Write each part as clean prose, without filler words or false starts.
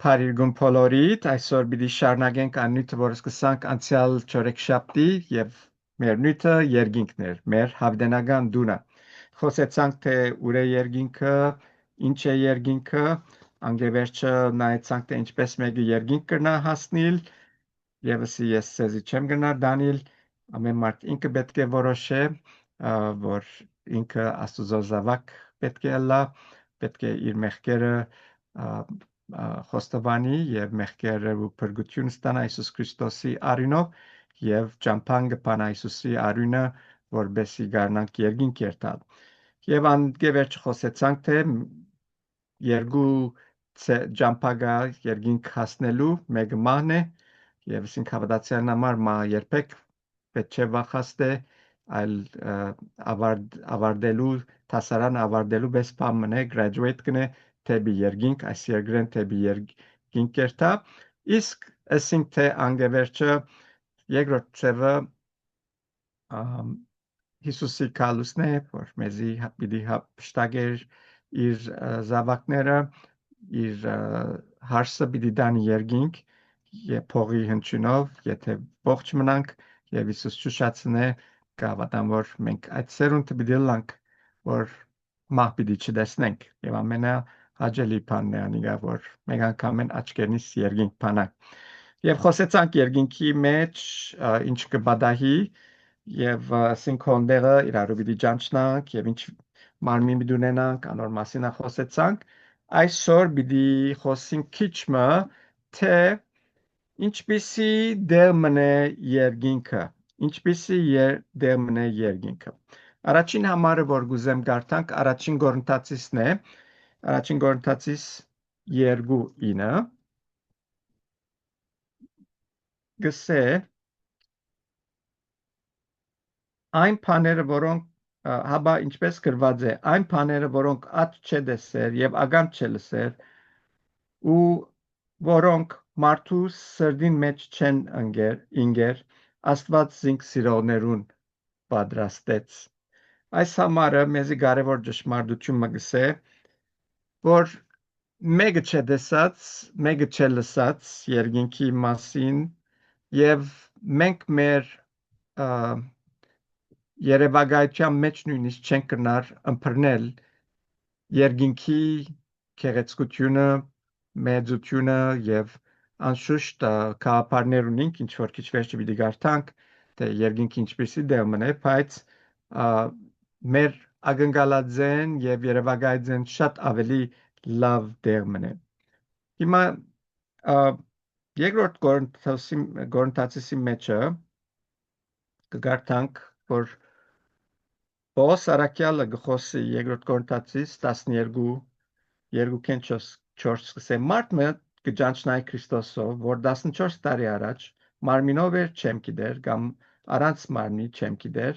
Փարիգուն փոլորիդ այսօր պիտի շարունակենք աննյութը, որ սկսանք անցյալ չորեքշաբթի եւ մեր նյութը երկինքներ, մեր հավդենական դունը։ Խոսեցանք թե ուր է երկինքը, ինչ է երկինքը, անգևերջը նայեցանք թե ինչպես մեկը երկինք կրնա հասնել, եւս ես ցեզի չեմ գնար Դանիել, ամեն մարդ ինքը պետք է որոշե, որ ինքը Աստուծո զավակ պետք է լա, պետք է իր մեղքերը խոստովանի եւ մեղքերը ու փրկություն ստանա Հիսուս Քրիստոսի արյունով եւ ճամփան կփան Հիսուսի արյունը, որբեսի գարնանք երկինք երթալ։ Եվ անգևերջ խոսեցանք թե երկու ճամփագա երկինք հասնելու մեկը մահն է եւ ասենք հավատացյալն համար մահ երբեք պետք չէ վախեցնել, այլ ավարտելու հասարան ավարտելու պես բան է graduate կնե թեբի երկինք այս երկրեն թեբի երկինք երթա իսկ ասենք թե անգևերջը երկրորդ ծևը Հիսուսի կալուսն է որ մեզի պիտի հապշտակեր իր զավակները իր հարսը պիտի դանի երկինք եւ փողի հնչյունով եթե ողջ մնանք եւ Հիսուս ճուշացնե կհավատամ որ մենք այդ սերունդը պիտի լանք որ մահ պիտի չտեսնենք եւ ամենա հաջելի բանն է անիգա որ մենք անգամ են աչքերնից երկինք բանակ եւ խոսեցանք երկինքի մեջ ինչ կբադահի եւ ասենք հոնդերը իրարու պիտի ճանչնանք եւ ինչ մարմին պիտի ունենանք անոր մասին խոսեցանք այսօր պիտի խոսենք քիչմը թե ինչպիսի դեր մնե երկինքը ինչպիսի դեր մնե երկինքը առաջին համարը որ գուզեմ գարտանք առաջին Կորինթացիսն է առաջին Կորինթացիս 2:9 գսե այն բաները որոնք հաբա ինչպես գրված է այն բաները որոնք աճ չդեսեր եւ ագամ չլսեր ու որոնք մարդու սրդին մեջ չեն ինգեր Աստված զինք սիրողներուն պատրաստեց այս համարը մեզի կարևոր ճշմարտություն մգսե որ մեկը չդեսած մեկը չլսած երկինքի մասին եւ մենք մեր երևակայության մեջ նույնիսկ չենք կնար ըմբռնել երկինքի քեղեցկությունը մեծությունը եւ անշուշտ կապարներ ունենք ինչ որ քիչ վերջի պիտի գարտանք թե երկինքը ինչպեսի դեր մնե բայց մեր ակնկալածեն եւ երևակայծեն շատ ավելի լավ դեր մնե հիմա երկրորդ Կորինթացիսի մեջը կգարտանք որ Պողոս Արաքյալը գխոսի երկրորդ Կորինթացիս 12:2-4 սկսե մարդը կճանչնայ Քրիստոսով որ 14 տարի առաջ մարմինով էր չեմ գիտեր կամ առանց մարմնի չեմ գիտեր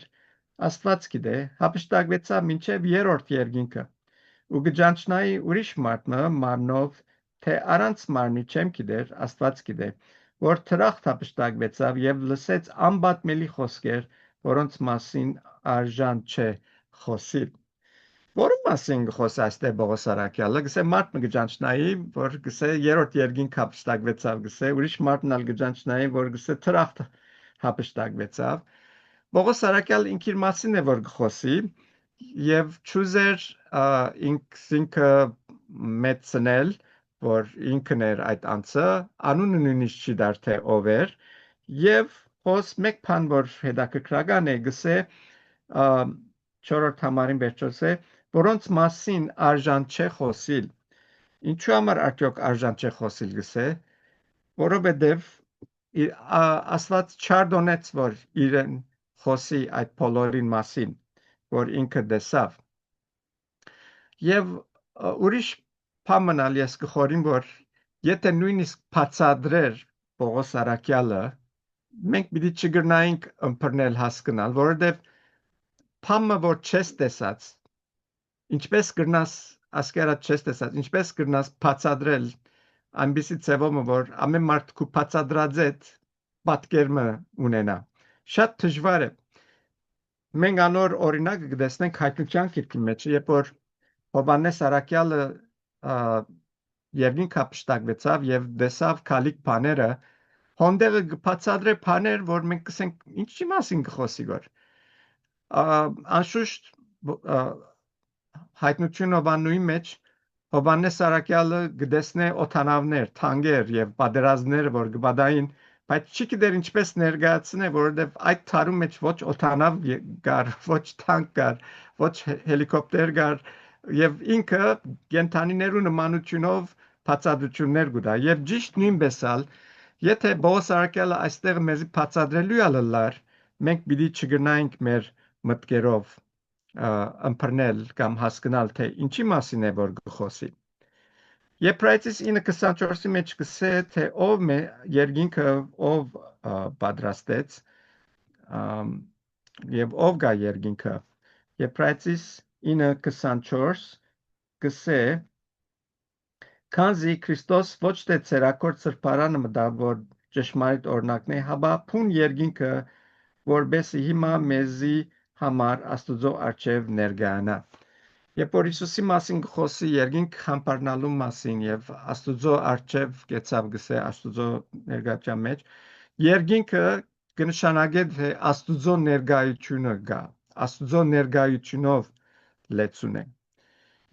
Աստված գիտե հապշտակվեցավ մինչև երրորդ երկինքը ու կճանչնայ ուրիշ մարդը մարմնով թե առանց մարմնի չեմ գիտեր Աստված գիտե որ թրախտ հապշտակվեցավ եւ լսեց անբատմելի խոսքեր որոնց մասին արժան չէ խոսիլ որում մասին խոսա այստեղ Պողոս Արաքյալը գսե մարդ մը գճանչնայի որ գսե երրորդ երկինք հապշտակվեցավ գսե ուրիշ մարդն ալ գճանչնայի որ գսե թրախտ հապշտակվեցավ Պողոս Արաքյալը ինքիր մասին է որ գխոսի եւ ճուզեր ինքը մեծնել որ ինքն էր այդ անձը անունը նույնիսկ չի դար թե ով էր եւ խոս մեկ բան որ հետաքրքրական է գսե չորրորդ համարին վերջոսե որոնց մասին արժան չէ խոսիլ ինչու համար արդյոք արժան չէ խոսիլ գսե որովհետեւ Աստված չարդոնեց որ իրեն խոսի այդ բոլորին մասին որ ինքը դեսավ եւ ուրիշ բանալ ես գխորին որ եթե նույնիսկ բացադրեր Պողոս Արաքյալը մենք պիտի չգրնայինք ըմբռնել հասկանալ որովհետեւ փամը որ չես տեսած ինչպես կրնաս ասկերած չես տեսած ինչպես կրնաս բացադրել այնպիսի ծևոմը որ ամեն մարդ կու բացադրած այդ պատկերը ունենա շատ դժվար է մենք անոր օրինակը կտեսնենք հայտնության գիրքի մեջ երբ որ Հովհաննես Արաքյալը երկինքը հափշտակվեցավ եւ տեսավ քալիք բաները, հոնդեղը գբացադրե բաներ, որ մենք կսենք ինչի մասին գխոսի գոր։ Անշուշտ հայտնություն Հովաննուի մեջ Հովաննես Սարակյալը գտեսնե օթանավներ, թանկեր եւ պատերազմներ, որ գբադային, բայց չի գիտեր ինչպես ներկայացնե, որովհետեւ այդ թարում մեջ ոչ օթանավ կար, ոչ թանկ կար, ոչ հելիկոպտեր կար եւ ինքը կենթանիներու նմանությունով բացատրություններ կուտա եւ ճիշտ նույնպես ալ եթե Բողոս Սարակյալը այստեղ մեզի բացատրելու ալլար, մենք պիտի չգնայինք մեր մտքերով ըմբռնել կամ հասկանալ թե ինչի մասին է որ գխոսի։ Եփրայցիս 9:24-ի մեջ կսե թե ով երկինքը ով պատրաստեց եւ ով գա երկինքը։ Եփրայցիս 9:24 կսե քանզի Քրիստոս ոչ թե ցերակորդ սրբարանը մտավ որ ճշմարիտ օրինակն է, հաբա փուն երկինքը որբեսի հիմա մեզի համար Աստուծո արչև ներգանա։ Երբ որ Հիսուսի մասին խոսի երկինք համբարնալու մասին եւ Աստուծո արչև կեցավ գսե Աստուծո ներգայության մեջ, երկինքը կնշանակե թե Աստուծո ներգայությունը գա, Աստուծո ներգայությունով լեցուն է։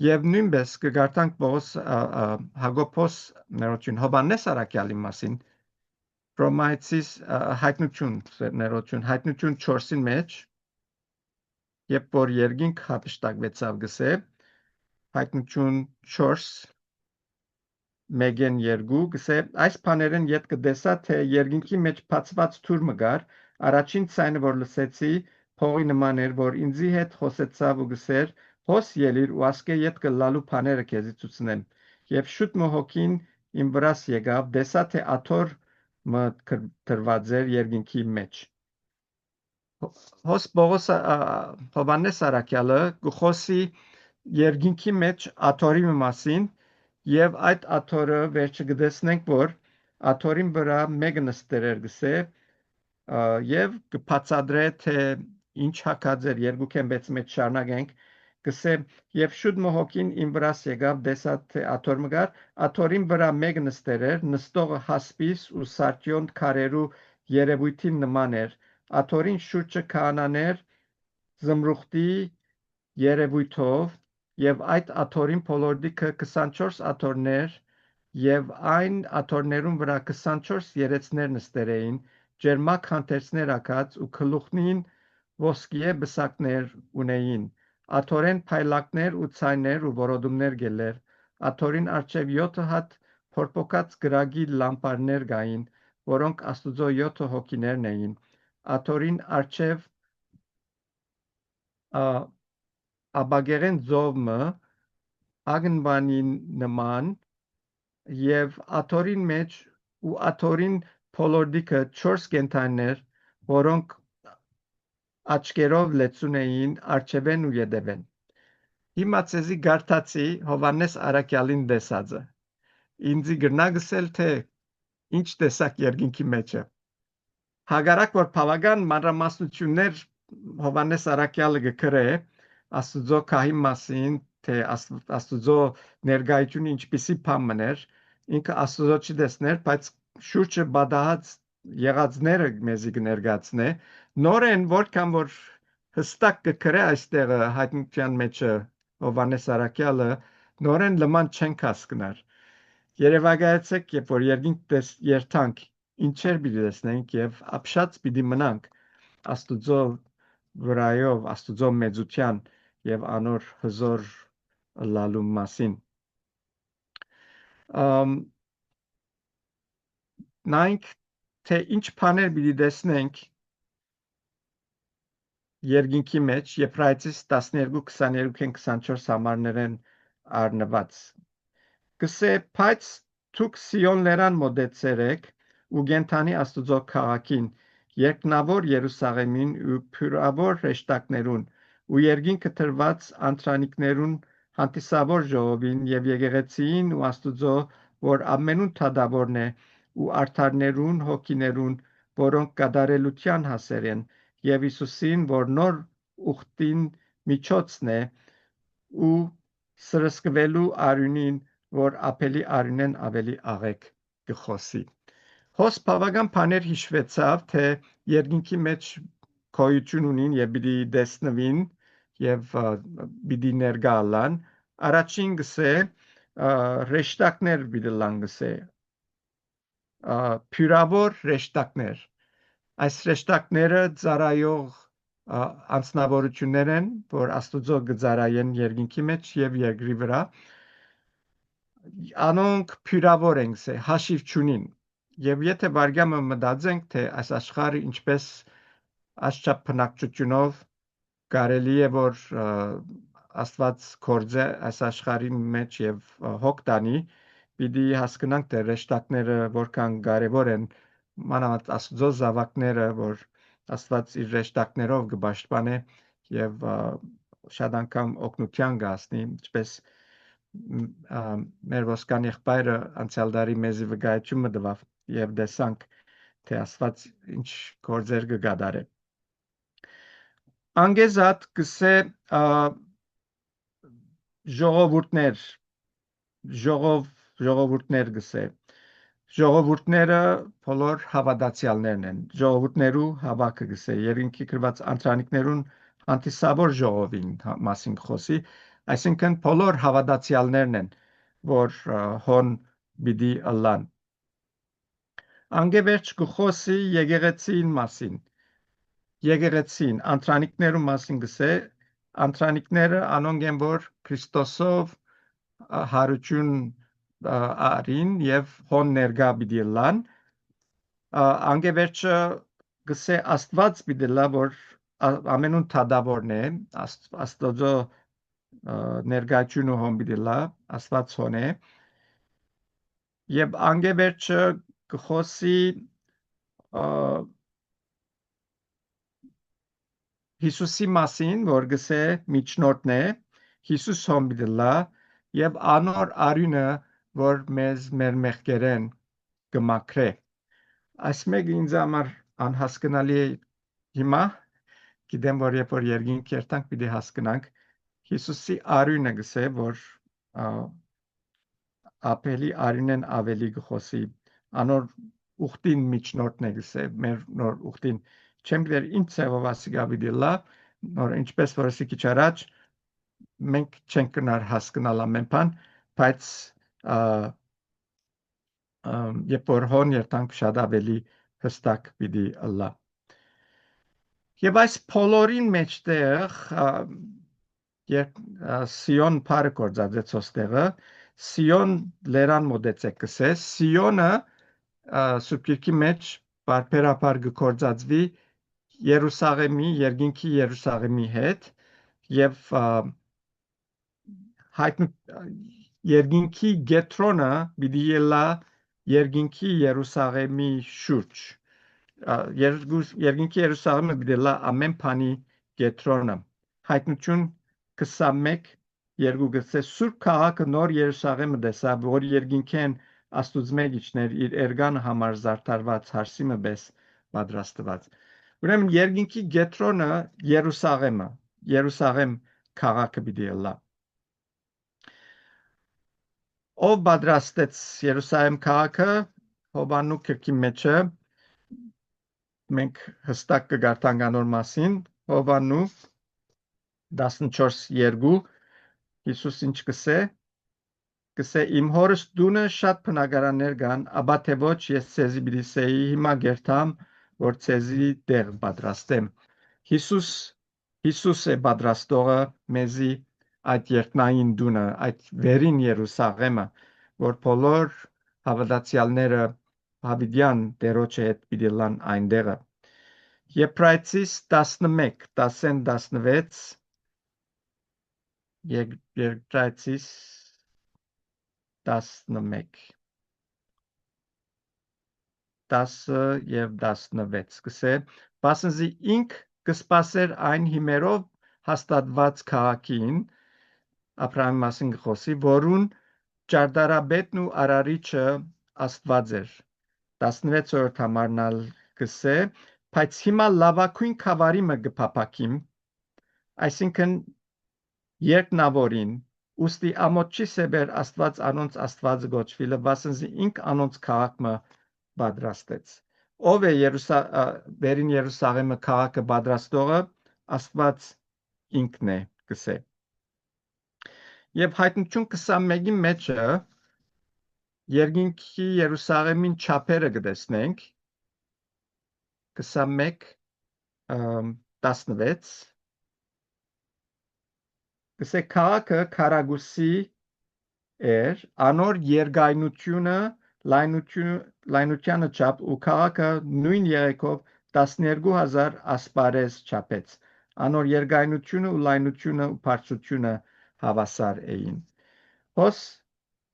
Եվ նույնպես կգարտանք Պողոս Հակոբոս ներողություն Հովաննես Սարակյալի մասին Ռոմայցիս հայտնություն 4-ին մեջ երբ որ երկինք հափշտակվեցավ գսե հայտնություն 4 մեգեն 2 գսե այս բաներն յետ կդեսա թե երկինքի մեջ բացված թուր մգար առաջին ցայնը որ լսեցի փողի նման էր որ ինձի հետ խոսեցավ ու գսեր հոս ելիր ու ասկե յետ կլալու բաները քեզի ցուցնեմ եւ շուտ մհոգին իմ վրաս եկավ դեսա թե աթոր դրված էր երկինքի մեջ Հոս Պողոս Հովաննես Սարակյալը գխոսի երկինքի մեջ աթորի մասին եւ այդ աթորը վերջը գտեսնենք որ աթորին վրա մեկը նստեր էր գսե եւ կբացադրե թե ինչ հակած էր երկուքեն մեծ մեջ շարունակենք գսե եւ շուտ մհոգին իմ վրաս եկավ դեսա թե աթոր մգար աթորին վրա մեկը նստեր էր նստողը հասպիս ու սարտյոն քարերու երևույթին նման էր աթորին շուրջը քահանաներ զմրուխտի երևույթով եւ այդ աթորին փոլորդիկը 24 աթորներ եւ այն աթորներուն վրա 24 երեցներ նստեր էին ջերմակ հանդերձներ ակած ու գլուխնին ոսկիե բսակներ ունեին աթորեն փայլակներ ու ցայներ ու որոդումներ գելեր աթորին արչեւ 7 հատ փորփոքած գրագի լամպարներ գային որոնք Աստուծո 7 հոգիներն էին աթորին արչև աբագերեն ձովմը ագնբանի նման եւ աթորին մեջ ու աթորին փոլորդիկը 4 կենթանիներ որոնք աչքերով լեցուն էին արչևեն ու յետևեն հիմա ցեզի գարտացի Հովաննես Արաքյալին դեսածը ինձի գրնագսել թե ինչ տեսակ երկինքի մեջը Հագարակ որ բավական մանրամասնություններ Հովաննես Սարակյալը գրե Աստուծո քահի մասին թե Աստուծո ներգայությունը ինչպիսի բան մներ ինքը Աստուծո չտեսներ բայց շուրջը բադահած եղածները մեզի կներկայացնե նորեն որքան որ հստակ գրե այստեղ հայտնության մեջը Հովաննես Սարակյալը նորեն լման չենք հասկնար Երևակայեցեք երբ որ երկինք երթանք ինչեր պիտի տեսնենք եւ ապշած պիտի մնանք Աստուծո վրայով Աստուծո մեծության եւ անոր հզոր լալու մասին նայենք թե ինչ բաներ պիտի տեսնենք երկինքի մեջ Եփրայցիս 12:22-24 համարներեն առնված կսե բայց դուք Սիոններան մոտեցերեք ու գենթանի Աստուծո քաղաքին երկնավոր Երուսաղեմին ու փյուրավոր հեշտակներուն ու երկինքը թրված անտրանիկներուն հանդիսավոր ժողովին եւ եկեղեցին ու Աստուծո որ ամենուն թադավորն է ու արդարներուն հոգիներուն որոնք կատարելության հասեր են եւ Հիսուսին որ նոր ուխտին միջոցն է ու սրսկվելու արյունին որ ապելի արյունեն ավելի աղեկ գխոսի։ Հոս բավական բաներ հիշվեցավ, թե երկինքի մեջ գոյություն ունին եւ պիտի դեսնվին եւ պիտի ներկա լան։ Առաջին գսե ռեշտակներ պիտի լան գսե փյուրավոր ռեշտակներ։ Այս ռեշտակները ծառայող անձնավորություններ են, որ Աստուծո գծարայեն երկինքի մեջ եւ երկրի վրա։ Անոնք փյուրավոր են, հաշիվ չունին։ Եվ եթե վարգյամը մտածենք, թե այս աշխարհը ինչպես աշխապ բնակչությունով կարելի է որ Աստված կորձե այս աշխարհի մեջ եւ հոգ տանի, պիտի հասկանանք, թե ռեշտակները որքան կարեւոր են, մանավանդ Աստծո զավակները, որ Աստված իր ռեշտակներով կպաշտպանե եւ շատ անգամ օգնության կհասնի, ինչպես մեր ոսկան եղբայրը անցյալ տարի մեզի վկայությունը տվավ եւ տեսանք, թե Աստված ինչ գործեր կգադարե։ Անգեզատ գսե ժողովուրդներ գսե։ Ժողովուրդները բոլոր հավատացյալներն են։ Ժողովուրդներու հավաքը գսե։ Երկինքի գրված անտրանիկներուն հանդիսավոր ժողովին մասին խոսի, այսինքն բոլոր հավատացյալներն են, որ հոն պիտի ըլլան։ Անգևերջ գխոսի եկեղեցին մասին։ Եկեղեցին անտրանիկներու մասին գսե, անտրանիկները անոնք են, որ Քրիստոսով հարություն արին եւ հոն ներգա պիտի լան, անգևերջը գսե Աստված պիտի լա, որ ամենուն թադավորն է, Աստծո ներգայությունը հոն պիտի լա, Աստված հոն է, եւ անգևերջը գխոսի Հիսուսի մասին, որ գսե միջնորդն է, Հիսուս հոն պիտի լա եւ անոր արյունը, որ մեզ մեր մեղքերեն կմաքրե։ Այս մեկը ինձ համար անհասկանալի է հիմա, գիտեմ, որ երբ որ երկինք երթանք պիտի հասկանանք, Հիսուսի արյունը գսե, որ ապելի արյունեն ավելի գխոսի, անոր ուխտին միջնորդն է գսե, մեր նոր ուխտին, չեմ գիտեր ինչ ծևով ասիկա պիտի լա, նոր ինչպես որ ասի քիչ առաջ, մենք չենք կնար հասկանալ ամեն բան, բայց երբ որ հոն երթանք շատ ավելի հստակ պիտի ըլլա։ Եվ այս բոլորին մեջտեղ Սիոն փարը կործածեց տեղը, Սիոն լերան մոտեցեք կսե, Սիոնը Սուրբ Գիրքի մեջ բարբերաբար կործածվի Երուսաղեմի, երկինքի Երուսաղեմի հետ եւ երկինքի գետրոնը պիտի ելա երկինքի Երուսաղեմի շուրջ։ Երկինքի Երուսաղեմը պիտի լա ամեն բանի գետրոնը։ Հայտնություն 21 երկու գծե Սուրբ քաղաքը նոր Երուսաղեմը տեսավ, որ երկինքեն Աստուծմեջներ իր էրգանը համար զարդարված հարսիմը բես պատրաստված։ Ուրեմն երկինքի գետրոնը Երուսաղեմը, Երուսաղեմ քաղաքը պիտի լա։ Ով պատրաստեց Երուսաղեմ քաղաքը, Հովաննու գրքի մեջը մենք հստակ կգարտանք անոր մասին, Հովաննու 14:2 Հիսուս ինչ կսե, կսե իմ հորս դունը շատ բնակարաններ կան, ապա թե ոչ ես ցեզի պիտի սեի հիմա գերտամ, որ ցեզի տեղ պատրաստեմ։ Հիսուս է պատրաստողը մեզի այդ երկնային դունը, այդ վերին Երուսաղեմը, որ բոլոր հավատացյալները հավիտյան Տերոջը հետ պիտի լան այնտեղը։ Եբրայեցիս 11:10-16 Եբրայեցիս 11 10 եւ 16 կսե բասնզի ինք կսպասեր այն հիմերով հաստատված քաղաքին Աբրահամի մասին խոսի, որուն ճարտարապետն ու արարիչը Աստված էր 16-րդ համարնալ կսե, բայց հիմա լավակույն խավարիմը կփապակիմ, այսինքն երկնավորին, ուստի ամոթ չի սեբեր Աստված անոնց Աստվածը գոչվիլը, վասնզի ինք անոնց քաղաքը պատրաստեց։ Ով է վերին Երուսաղեմը քաղաքը պատրաստողը, Աստված ինքն է գսե։ Եվ հայտնություն 21-ի մեջը երկինքի Երուսաղեմին չափերը կտեսնենք 21 16 գսե քաղաքը քարագուսի էր անոր երկայնությունը լայնությանը չափ ու քաղաքը նույն երեքով 12000 ասպարեզ չափեց անոր երկայնությունը ու լայնությունը ու բարձրությունը հավասար էին հոս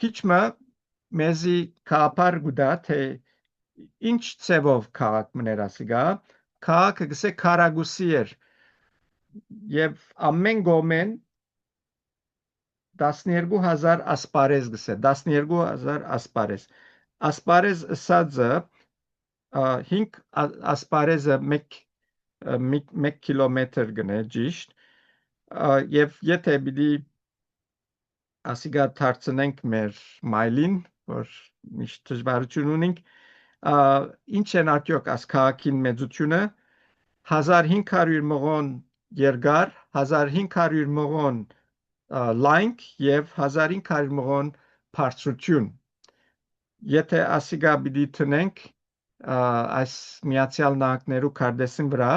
քիչմը մեզի կապար գուտա թե ինչ ծևով քաղաք մներասիգա քաղաքը գսե քարագուսի էր եւ ամեն գոմեն 12000 ասպարեզ գսե 12000 ասպարեզ ասպարեզ ըսածը 5 ասպարեզը 1 կիլոմետր գնե ճիշտ եւ եթե պիտի ասիգա դարձնենք մեր մայլին որ միշտ դժվարություն ունենք ինչ են արդյոք աս քաղաքին մեծությունը 1500 մղոն երկար 1500 մղոն լայնք եւ 1500 մղոն բարձրություն եթե ասիգա պիտի տնենք այս միացյալ նահանգներու քարտեզին վրա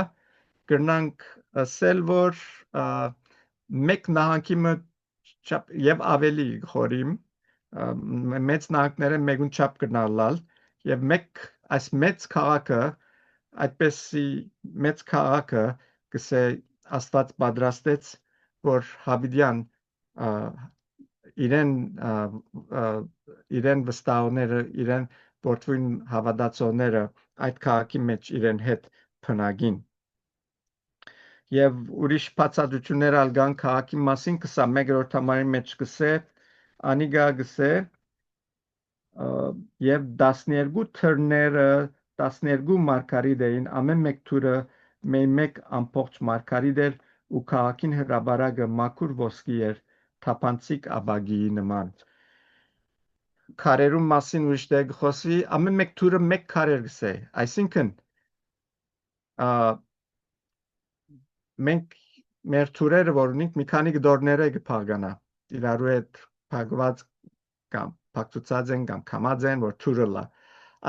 կրնանք ասել որ մեկ նահանգի չափ եւ ավելի խորիմ մեծ նահանգները մեգուն չափ կնալալ եւ մեկ այս մեծ քաղաքը այդպեսի մեծ քաղաքը կսե Աստված պատրաստեց որ հավիդյան իրեն վստահողները իրեն որթուն հավատացողները այդ քաղաքի մեջ իրեն հետ փնագին եւ ուրիշ բացատրություններ ալգան քաղաքի մասին 21-րդ համարի մեջ գսե անիգա գսե եւ 12 թրները 12 մարգարիտ էին ամեն մեկ թուրը մեկ ամբողջ մարգարիտ էր ու քաղաքին հրաբարակը մաքուր ոսկի էր թափանցիկ աբագիի նման քարերու մասին ուրիշ դեպ խոսվի ամեն մեկ թուրը մեկ քարեր գսե այսինքն մենք մեր թուրերը որ ունենք մի քանի գդորները կփաղկանա իրարու հետ փակված կամ փակցած են կամ կամած են որ թուրը լա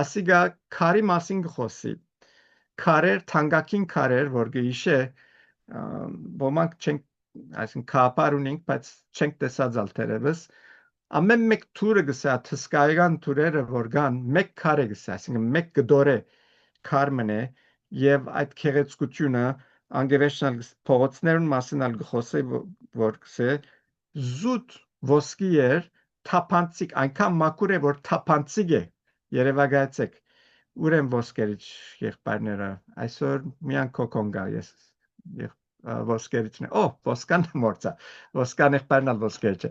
ասիգա քարի մասին կխոսի քարեր թանկագին քարեր որ գիշե ոմանք չենք այսինքն քապար ունենք բայց չենք տեսած ալտերևս ամեն մեկ թուրը գսա թսկայական թուրերը որ կան մեկ քար է գսա այսինքն մեկ գդոր է քարմն է եւ այդ քեղեցկությունը անգևեշնալ փողոցներուն մասին ալ գխոսե որ գսե զուտ ոսկի էր թափանցիկ այնքան մաքուր է որ թափանցիկ է երևակայեցեք ուրեմ ոսկերիչ եղբայրները այսօր միան կոկոնգա ես ոսկերիչն ոսկան մորցա ոսկան եղբայրն ալ ոսկերիչ է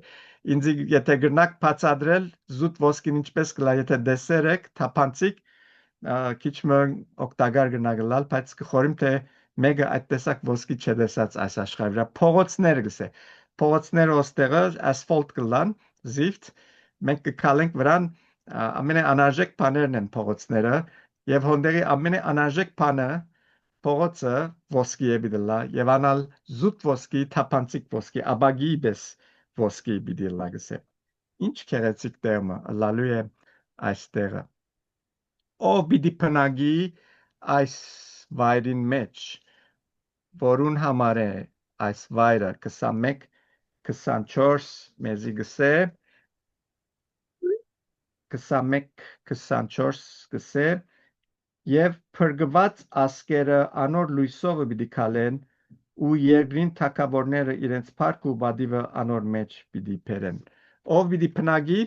ինձ եթե գրնակ բացադրել զուտ ոսկին ինչպես կլա եթե դեսեր եք թափանցիկ քիչ մը օգտակար գնալ բայց կխորիմ թե մեկը այդ տեսակ ոսկի չդեսած այս աշխարհի վրա փողոցները գսե փողոցները ոստեղը ասֆալտ կլան զիվտ մենք կքալենք վրան ամենաանարժեք բաներն են փողոցները եւ հոնդերի ամենաանարժեք բանը փողոցը ոսկի է բիդլա եւ անալ զուտ ոսկի թափանցիկ ոսկի աբագի բես ոսկի բիդլա գսե ինչ քերեցիկ տերմը լալու է այս տեղը ով պիտի փնագի այս վայրին մեջ որուն համար է այս վայրը 21 24 մեզի գսե 21-24 գսե եւ փրկված ասկերը անոր լույսովը պիտի քալեն ու երկրին թակավորները իրենց փառք ու բադիվը անոր մեջ պիտի բերեն ով պիտի փնագի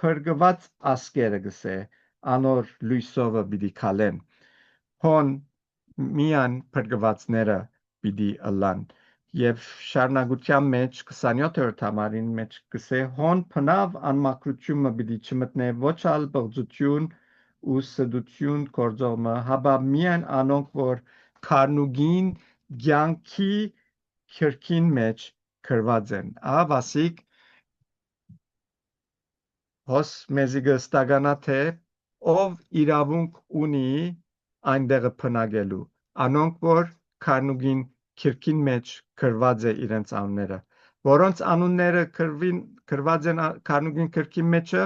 փրկված ասկերը գսե անոր լույսովը պիտի քալեն հոն միան փրկվածները պիտի ըլլան եւ շարունակության մեջ 27-րդ համարին մեջ գսե հոն փնավ անմակրությունը պիտի չմտնե ոչ ալ բղծություն ու սդություն կորձողը հաբա միան անոնք որ քարնուգին ցանկի քրքին մեջ գրված են։ Ավասիկ հոս մեզի գստագանա թե ով իրավունք ունի այնտեղը փնագելու անոնք որ քանուգին քիրքին մեջ գրված է իրենց անունները որոնց անունները գրված են քանուգին քիրքին մեջը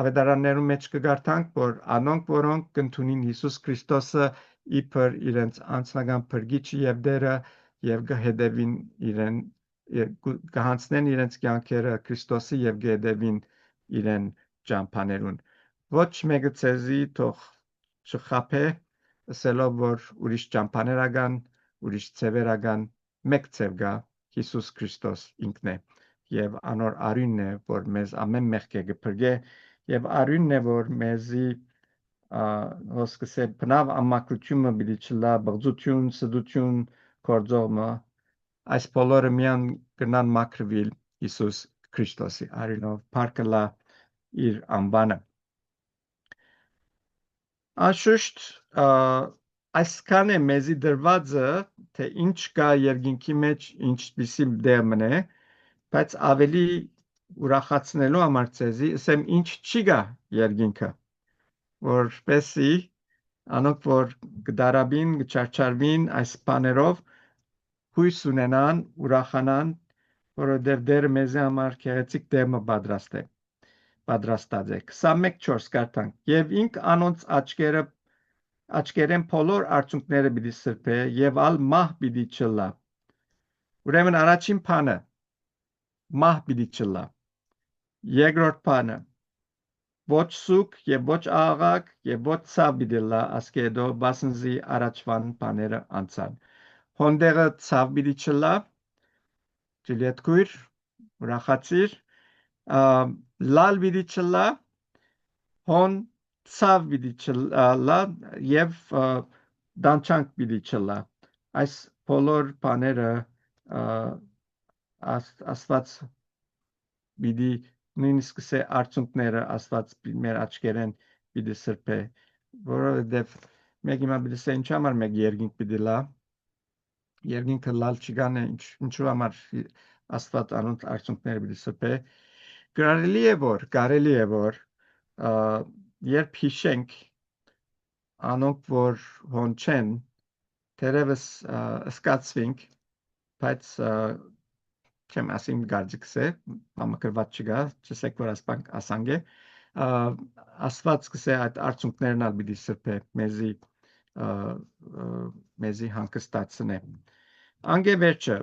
ավետարաններում մեջ կգարտանք որ անոնք որոնք կընդունին Հիսուս Քրիստոսը իբր իրենց անձնական փրկիչը եւ դերը եւ կհետևին իրեն կհանցնեն իրենց կյանքերը Քրիստոսի եւ կհետևին իրեն ճամփաներուն ոչ մեկը ցեզի թող չխափե ասելով որ ուրիշ ճամփաներական ուրիշ ցևերական մեկ ցև գա Հիսուս Քրիստոս ինքն է եւ անոր արյունն է որ մեզ ամեն մեղք է կփրկե եւ արյունն է որ մեզի ոսկսե բնավ ամակրությունը բիդի չլա բղծություն սդություն կորձողը այս բոլորը միան կնան մակրվիլ Հիսուս Քրիստոսի արյունով փառքլա իր անբանը Անշուշտ այսքան է մեզի դրվածը թե ինչ կա երկինքի մեջ ինչպիսի դեր մնե բայց ավելի ուրախացնելու համար ցեզի ասեմ ինչ չի գա երկինքը որպեսի անոնք որ գդարաբին գչարչարվին այս բաներով հույս ունենան ուրախանան որովհետև դերը մեզի համար քեղեցիկ դեմը պատրաստած է 21:4 կարդանք եւ ինք անոնց աչքերեն բոլոր արցունքները պիտի սրբե եւ ալ մահ պիտի չլա ուրեմն առաջին բանը մահ պիտի չլա երկրորդ բանը ոչ սուկ եւ ոչ աղաղակ եւ ոչ ցավ պիտի լա ասկեդո բասնզի առաջվան բաները անցան հոնդերը ցավ պիտի չլա ջիլետկույր ուրախացիր լալ պիտի չլա հոն ցավ պիտի չլա եւ դանչանք պիտի չլա այս բոլոր բաները աստված պիտի նույնիսկ սե արցունքները աստված մեր աչքերեն պիտի սրբե որովհետև մեկ հիմա պիտի սե ինչ համար մեկ երկինք պիտի լա երկինքը լալ չգան է ինչու համար աստված անոնց արցունքները պիտի սրբե կարելի է որ երբ հիշենք անոնք որ հոն չեն թերևս սկացվինք բայց չեմ ասին գարձիկս է համակրված չգա չսեք որ ասպանք ասանգ է աստված կսե այդ արցունքներն ալ պիտի սրբե մեզի հանգստացնե անգե վերջը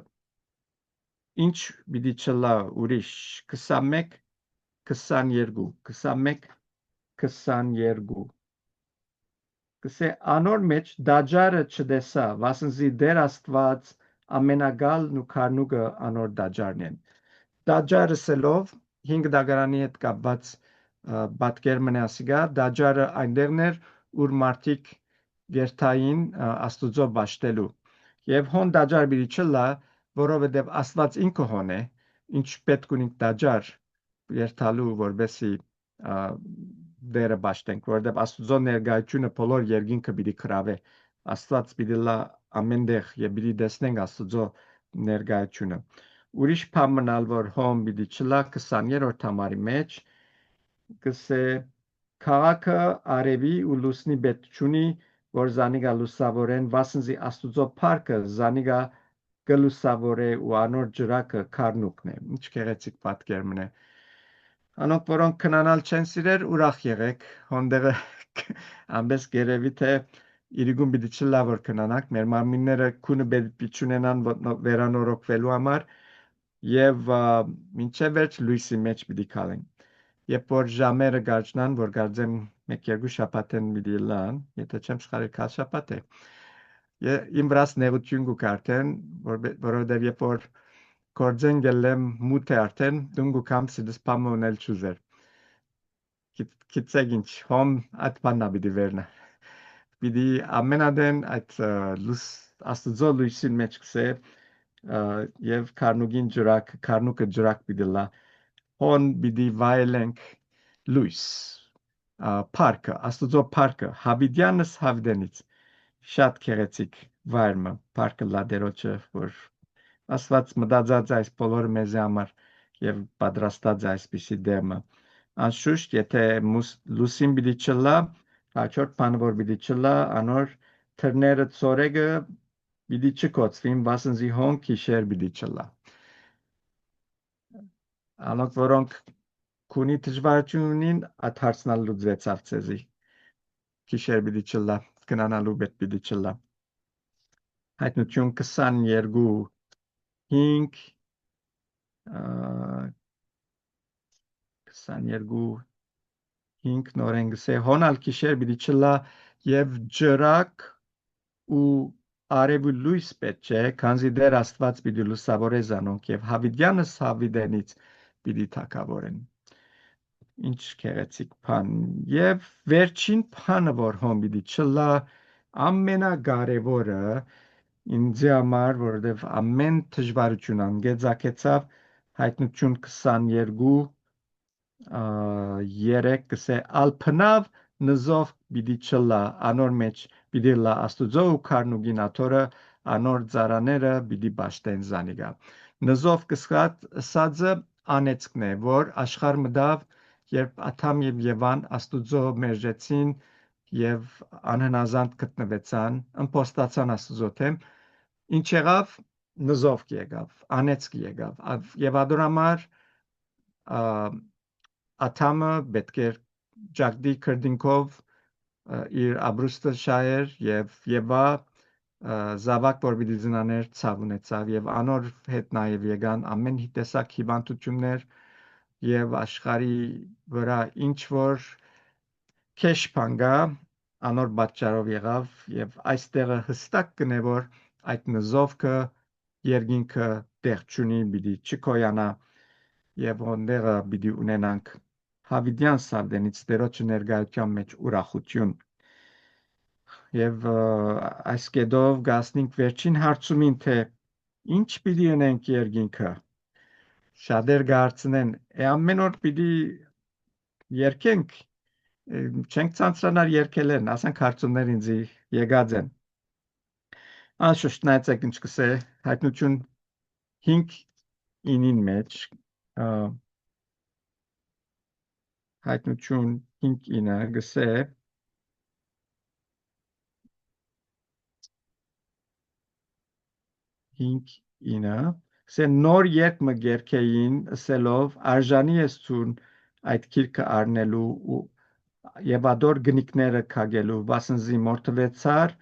ինչ պիտի չլա ուրիշ 21 22 21 22 կսե անոր մեջ դաջարը չդեսա վասնզի դեր աստված ամենագալն ու քարնուկը անոր դաջարն են դաջարը սելով 5 դագարանի հետ կապված պատկերն է ասիգա դաջարը այնտեղն էր ուր մարդիկ գերթային աստուծո բաշտելու եւ հոն դաջար բիդի չլա որովհետեւ աստված ինքը հոն է ինչ պետք ունի դաջար երթալու որբեսի դերը բաշտենք որովհետեւ աստուծո ներկայությունը բոլոր երկինքը պիտի քրավե աստված պիտի լա ամենտեղ եւ պիտի տեսնենք աստուծո ներկայությունը ուրիշ բան մնալ որ հոմ պիտի չլա 20-րդ համարի մեջ կսե քաղաքը արևի ու լուսնի պետք չունի որ զանիգա լուսավորեն վասնզի աստուծո փառքը զանիգա գլուսավորե ու անոր ջրակը քարնուկն է ինչ գեղեցիկ պատկեր մնե անոնք որոնք քնանալ չեն սիրեր ուրախ եղեք հոնդերը ամբես գերեվի թե իրիգուն պիտի չլա որ քնանանք մեր մարմինները քունը պետք չունենան վերանորոգվելու համար եւ մինչեւ վերջ լույսի մեջ պիտի քալեն երբ որ ժամերը գարչնան որ գարձեմ 1-2 շաբաթեն պիտի լան եթե չեմ սխալել քալ շաբաթ է իմ վրաս նեղություն կու կարդեն որովհետեւ երբ որ Կորձեն գելեմ մութ է արդեն դունգու կամ սիդս պամը ունել չուզեր կիցեգ ինչ հոմ այդ բաննա բիդի վերնա բիդի ամենադեն այդ աստուծո լույսին մեջ կսե եւ քարնուկին ջրակ քարնուկը ջրակ բիդի լա հոն բիդի վայելենք լույս փառքը աստուծո փառքը հավիդյանս հավդենից շատ քեղեցիկ վայրը փառքը լա դերոջը որ Աստված մտածած այս բոլորը մեզ համար եւ պատրաստած այսպիսի դեմը։ Անշուշտ, եթե լուսին պիտի չլա, հաջորդ բանը որ պիտի չլա, անոր թռները ծորեգը պիտի չկոծվին, վասնզի հոն քիշեր պիտի չլա։ Անոնք որոնք քունի դժվարություն ունին, այդ հարցնալ լուծվեցավ ցեզի։ Քիշեր պիտի չլա, կնանալու պետք պիտի չլա։ Հայտնություն 22 5 22 5 նորեն գսե հոնալ քիշեր պիտի չլա եւ ջրակ ու արևի լույս պետք է, քանզի դեր Աստված պիտի լուսավորե զանոնք եւ հավիդյանս հավիդենից պիտի թակավորեն։ Ինչ քեղեցիկ բան եւ վերջին բանը որ հոն պիտի չլա ամենակարևորը ինձ համար որովհետեւ ամեն դժվարություն անգեծակեցավ հայտնություն 22 3 կսե ալփնավ նզով պիտի չլա անոր մեջ պիտի լա աստուծո ու քարնուգին աթորը անոր ծարաները պիտի բաշտեն զանիգա նզով կսած սածը անեցքն է որ աշխարհ մտավ երբ Աթամ եւ Եվան աստուծո մերժեցին եւ անհնազանդ գտնվեցան ըմպոստացան աստուծո թեմ ինչ եղավ նզով եկավ անեցք եկավ եւ ադորամար Աթամը պետք է ջագդի քրդինքով իր ապրուստը շայր եւ Եվա զավակ որ պիտի զնաներ ցավ ունեցավ եւ անոր հետ նաեւ եկան ամեն տեսակ հիվանդություններ եւ աշխարհի վրա ինչ որ քեշ փանգա անոր պատճառով եղավ եւ այստեղը հստակ կնե որ այդ նզովքը երկինքը տեղ չունի պիտի չկոյանա եւ ոնդերը պիտի ունենանք հավիդյան սարդենից դերոջը ներկայության մեջ ուրախություն եւ այս կեդով գասնինք վերջին հարցումին թե ինչ պիտի ունենք երկինքը շատեր գարցնեն ամեն օր պիտի երկենք չենք ցանցրանալ երկելեն ասենք հարցումներ ինձ եկած են անշուշտ նայեցեք ինչ կսե հայտնություն 5 ինին մեջ հայտնություն 5-ինը գսե 5-ինը գսե նոր երկ մը գերքեին ասելով արժանի ես ցուն այդ քիրքը առնելու եւ ադոր գնիկները քագելու վասնզի մորթվեցար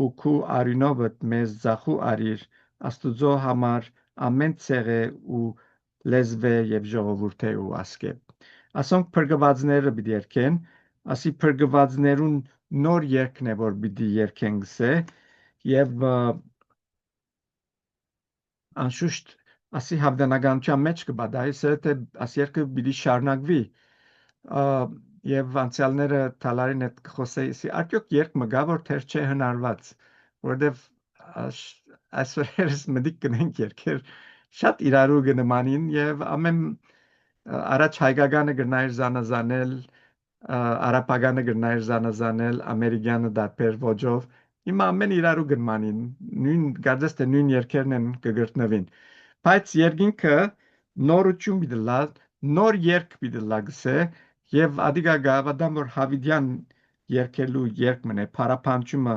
ու քու արինովդ մեզ զախու արիր աստուծո համար ամեն ցեղե ու լեզվե եւ ժողովուրդ է ու ասկե ասոնք փրկվածները պիտի երկեն ասի փրկվածներուն նոր երկն է որ պիտի երկեն գսե եւ անշուշտ ասի հավդանականության մեջ կբադայ թե աս երկը պիտի շարնակվի եւ անցյալները թալարին հետ խոսեի արդյոք երկ մգա որ թեր չէ հնարված որովհետեւ այսօրերս մդիկ կնենք երկեր շատ իրարու գնմանին եւ ամեն առաջ հայկականը գրնայր զանազանել արաբականը գրնայր զանազանել ամերիկյանը դարբեր ոճով հիմա ամեն իրարու գնմանին նույն գարձես թե նույն երկերն են կգրտնվին բայց երկինքը նորություն պիտի լա նոր երկ պիտի լա գսե եւ ադիգա գավադան որ հավիդյան երկելու երկ մնե փարապանչումը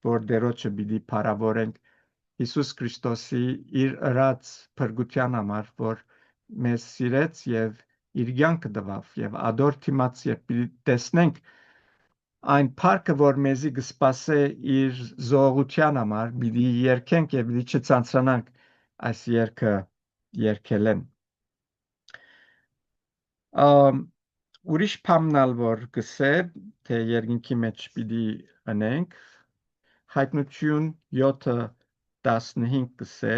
որ դերոջը պիտի փարավորենք Հիսուս Քրիստոսի իր ըրած փրկության համար որ մեզ սիրեց եւ իր կյանքը տվավ եւ ադոր թիմաց երբ տեսնենք այն փառքը որ մեզի կսպասե իր զողության համար պիտի երկենք եւ պիտի չցանցրանանք այս երգը երկելեն ուրիշ փամնալ որ գսե թե երկինքի մեջ պիտի անենք հայտնություն 7:15 գսե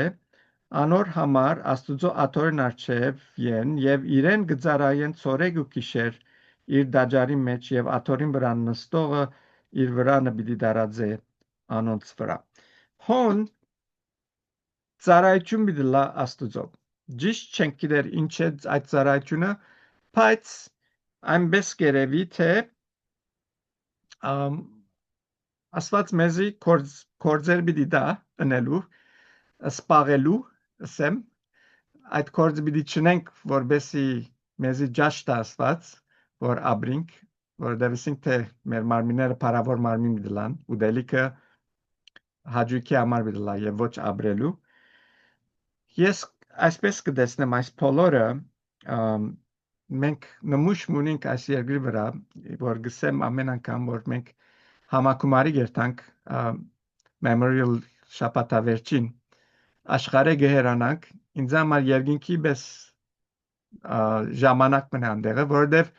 Անոր համար աստուծո աթորն արչև են եւ իրեն գծարայեն ծորեգ ու քիշեր իր դաջարի մեջ եւ աթորին վրա նստողը իր վրանը պիտի դարածե անոնց վրա հոն ծարայություն պիտի լա աստուծո ճիշտ չենք գիտեր ինչ է այդ ծարայությունը բայց այնպես կերևի թե աստված մեզի կորձեր պիտի դա ընելու սպաղելու ասեմ, այդ կորձը պիտի չնենք, որբեսի մեզի ջաշ տա Աստված, որ ապրինք, որովհետև ասենք թե մեր մարմինները փառավոր մարմին դլան, ուդելիքը հաջուկի համար դլա եւ ոչ ապրելու։ Ես այսպես կդեսնեմ այս բոլորը մենք նմուշ ունենք այս երկրի վրա, որ գսեմ ամեն անգամ, որ մենք համակումարի գերտանք Memorial շաբաթավերջին աշխարհը գերանանք, ինձ համար երկինքի պես ժամանակ մնան դեղը, որովհետև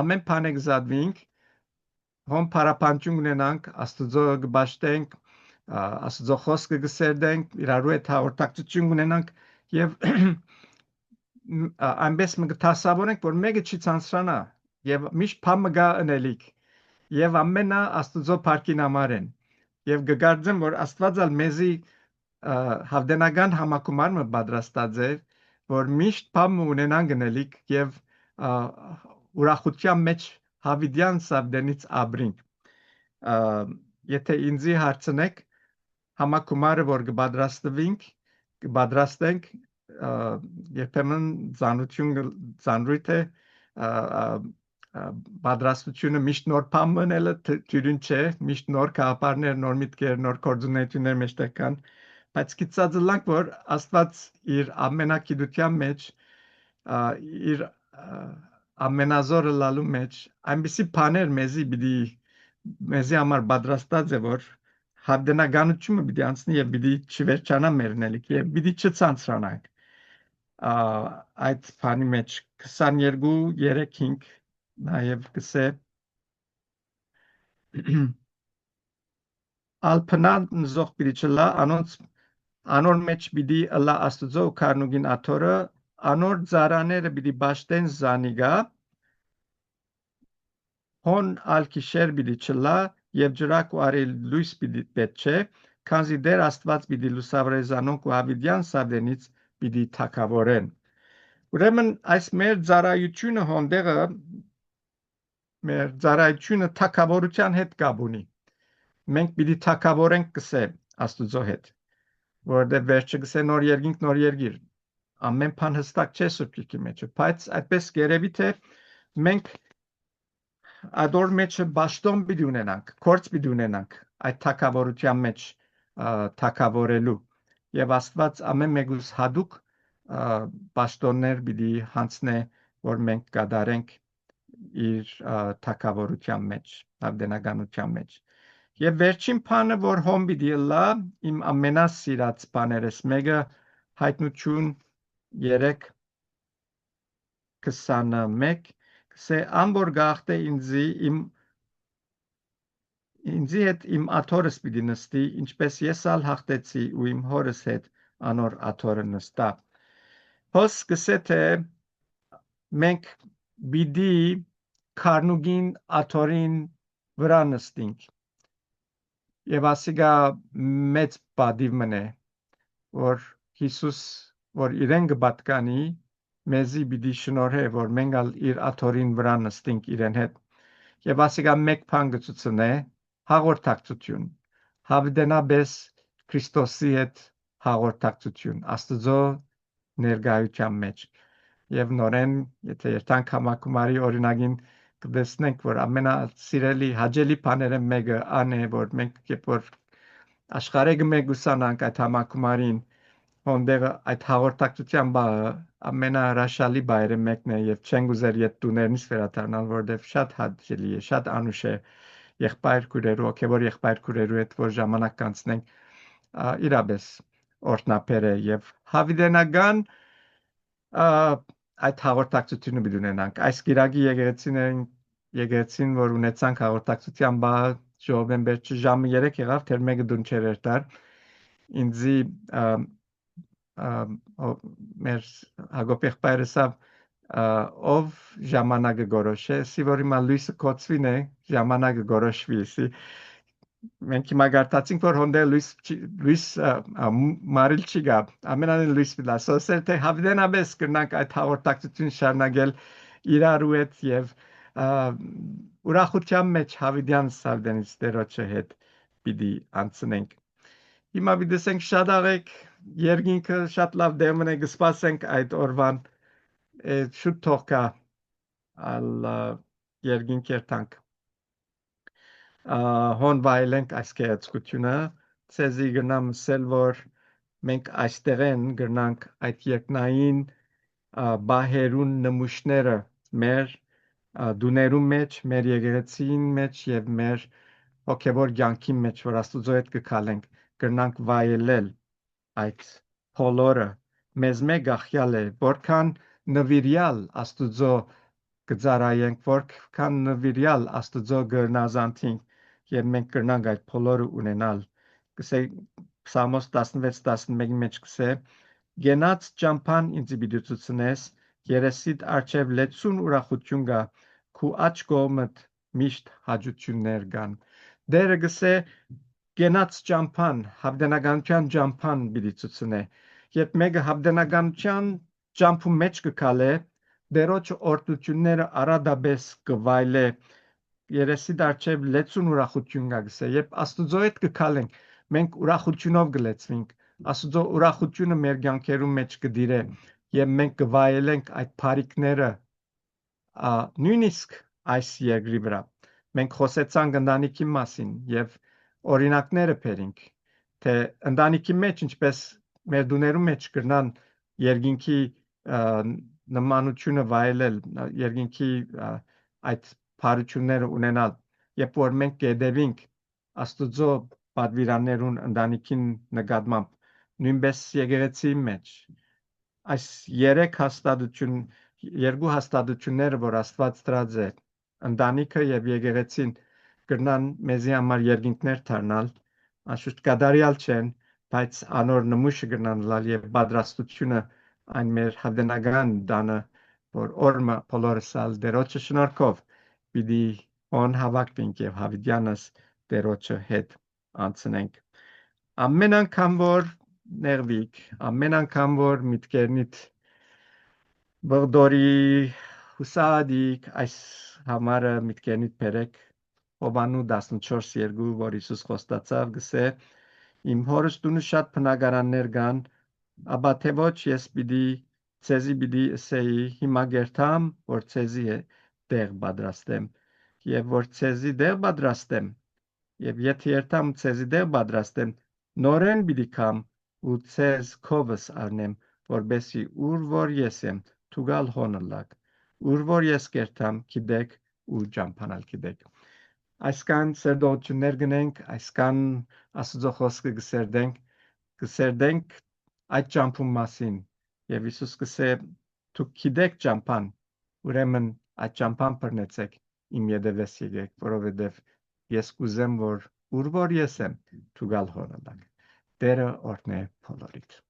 ամեն բան կզադվինք, հոն փարապանջում ունենանք, Աստծո կբաշտենք, Աստծո խոսքը կսերդենք, իրարու հետ հաղորդակցություն ունենանք եւ այնպես մենք կտասավորենք, որ մեկը չի ցանցրանա եւ միշտ փամը գա ընելիք եւ ամենը Աստծո փառքին համար են եւ կգարձեմ, որ Աստվածալ մեզի հավդենական համակումարը պատրաստած է, որ միշտ փամ ունենան գնելիք եւ ուրախության մեջ հավիդյան սաբդենից ապրինք։ Եթե ինձի հարցնեք համակումարը, որ կպատրաստենք, երբեմն ծանրույթ է պատրաստությունը միշտ նոր բան մնելը թյուրին չէ, միշտ նոր գաղափարներ, նոր միտքեր, նոր գործունեություններ մեջտեղ կան, բայց գիտած լանք, որ Աստված իր ամենակիդության մեջ, իր ամենազորը լալու մեջ, այնպիսի բաներ մեզի համար պատրաստած է, որ հավդենականությունը պիտի անցնի եւ պիտի չվերջանա մերնելիք եւ պիտի չցանցրանանք այդ բանի մեջ 22-3-5 նաև կսե ալփնան նզող պիտի չլա անոր մեջ պիտի ըլա Աստուծո քարնուգին աթորը անոր ծարաները պիտի բաշտեն զանիգա հոն ալքիշեր պիտի չլա եւ ջրակ ու արել լույս պիտի պետք չէ քանզի դեր Աստված պիտի լուսավորեզանոնք ու հավիդյան սավդենից պիտի թակավորեն ուրեմն այս մեր ծառայությունը հոնդեղը մեր ծառայությունը թակավորության հետ կապ ունի մենք պիտի թակավորենք կսե Աստուծո հետ որովհետև վերջը կսե նոր երկինք նոր երկիր ամեն բան հստակ չէ սուրբքի մեջ բայց այդպես երևի թե մենք ador մեջը ճաշտոն պիտի ունենանք կորց պիտի ունենանք այդ թակավորության մեջ թակավորելու եւ Աստված ամեն մեկուս հadouk ճաշտոններ պիտի հանցնե որ մենք կդարենք իր թակավորության մեջ հավդենականության մեջ եւ վերջին բանը որ հոմ պիտի լա իմ ամենասիրած բաներս մեկը հայտնություն 3:21 կսե ամբոր գախտե ինձի հետ իմ աթորս պիտի նստի ինչպես ես ալ հաղթեցի ու իմ հորս հետ անոր աթորը նստա հոս կսե թե մենք պիտի քարնուգին աթորին վրա նստինք եւ ասիգա մեծ բադիվ մնե որ Հիսուս որ իրեն կպատկանի մեզի պիտի շնորհե որ մենք ալ իր աթորին վրա նստենք իրեն հետ եւ ասիգա մեկ բան գծուցնե հաղորդակցություն հավդենաբես Քրիստոսի հետ հաղորդակցություն Աստծո ներկայության մեջ եւ նորեն եթե երթանք համակումարի օրինագին կտեսնենք որ ամենասիրելի հաճելի բաները մեկը ան է որ մենք երբ որ աշխարհը մեգուսանանք այդ համակումարին հոնդեղը այդ հաղորդակցության բաղը ամենահրաշալի բայրը մեկն է եւ չեն գուզեր իդ տուներնից վերադառնալ որովհետեւ շատ հաճելի է շատ անուշ է եղբայր քուրերու ոգեվոր եղբայր քուրերու հետ որ ժամանակ կանցնենք իրապես օրտնապեր է եւ հավիդենական այդ հաղորդակցությունը պիտի ունենանք այս գիրագի եկեղեցին որ ունեցանք հաղորդակցության բա ժողովեն վերջը ժամը 3 եղավ թեր մեկը դուն չեր երթար ինձի մեր Հակոբ եղբայրսա ով ժամանակը գորոշե սիվորի մա լույսը կոծվին է ժամանակը գորոշվի սի մենք հիմա գարտացինք որ հոնդե լույս մարիլ չի գա ամենանին լույս վիլա սոսել թե հավդենաբես կրնանք այդ հաղորդակցություն շարնագել իրարու հետ եւ ուրախության մեջ հավիդյան սավդենից դերոջը հետ պիտի անցնենք հիմա պիտի դեսենք շատ աղեք երկինքը շատ լավ դեմն է գսպասենք այդ օրվան շուտ թող կա ալ երկինք երթանք հոն վայելենք այս կեղեցկությունը ցեզի գնամ սել որ մենք այստեղ են գնանք այդ երկնային բահերուն նմուշները մեր դուներում մեջ մեր եկեղեցին մեջ եւ մեր հոգեվոր կյանքի մեջ որ Աստուծո հետ կքալենք գնանք վայելել այդ բոլորը մեզ մեկ ախյալ է որքան նվիրյալ Աստուծո կծարայենք որքան նվիրյալ Աստուծո գնազանթինք եւ մենք կրնանք այդ բոլորը ունենալ կսե Պսալմոս 16:11-ի մեջ կսե գենաց ճամփան ինձ բիդուցությունես երեսիդ արչև լեցուն ուրախություն գա քու աչ կողմդ միշտ հաջություններ կան դերը գսե գենաց ճամփան հավդենականության ճամփան բիդուցությունե երբ մեկը հավդենականության ճամփու մեջ կքալե դերոջ օրդությունները արադաբես կվայլե երեսի դարչև լեցուն ուրախություն կա գսե երբ Աստուծո հետ կքալենք մենք ուրախությունով գլեցվենք Աստուծո ուրախությունը մեր կյանքերում մեջ կդիրե եւ մենք կվայելենք այդ բարիկները նույնիսկ այս երկրի վրա մենք խոսեցանք ընտանիքի մասին եւ օրինակները բերինք թե ընտանիքի մեջ ինչպես մեր դուներում մեջ կրնան երկինքի նմանությունը վայելել երկինքի այդ բարությունները ունենալ երբ որ մենք կդեվինք Աստուծո պատվիրաններուն ընտանիքին նկատմամբ նույնպես եկեղեցի մեջ այս երկու հաստատությունները որ Աստված դրած է ընտանիքը եւ եկեղեցին կրնան մեզի համար երկինքներ դառնալ անշուշտ կատարյալ չեն բայց անոր նմուշը կրնան լալ եւ պատրաստությունը այն մեր հավդենական դանը որ օրմը բոլորսալ դերոջը շնորհքով պիտի on հավաքվենք եւ հավիտյանս դերոջը հետ անցնենք ամեն անգամ որ ներվիկ ամեն անգամ որ միտքերնիդ Բորդորի հուսադիկ այս համարը միտքերնիդ բերեք Հովանու 14:2 որ Հիսուս խոստացավ գսե իմ հորս տունը շատ բնակարաններ կան ապա թե ոչ ես ցեզի պիտի ասեի հիմա գերտամ որ ցեզի է տեղ պատրաստեմ եւ որ ցեզի տեղ պատրաստեմ եւ եթե երթամ ցեզի տեղ պատրաստեմ նորեն պիտի կամ ու ցեզ քովս առնեմ որբեսի ուր որ ես եմ Tugal honalak. Urvor yes gertam kidek u jampanal kidek. Aiskan serdolçunner gönenk, aiskan Աստուծո խոսքը գսերդենք այդ ճամփուն մասին եւ Հիսուս գսե դուք գիտեք ճամփան ուրեմն այդ ճամփան բռնեցեք իմ յետևես եկեք որովհետեւ ես կուզեմ որ ուր որ ես եմ դու գալ հոնալակ դերը օրհնե բոլորիդ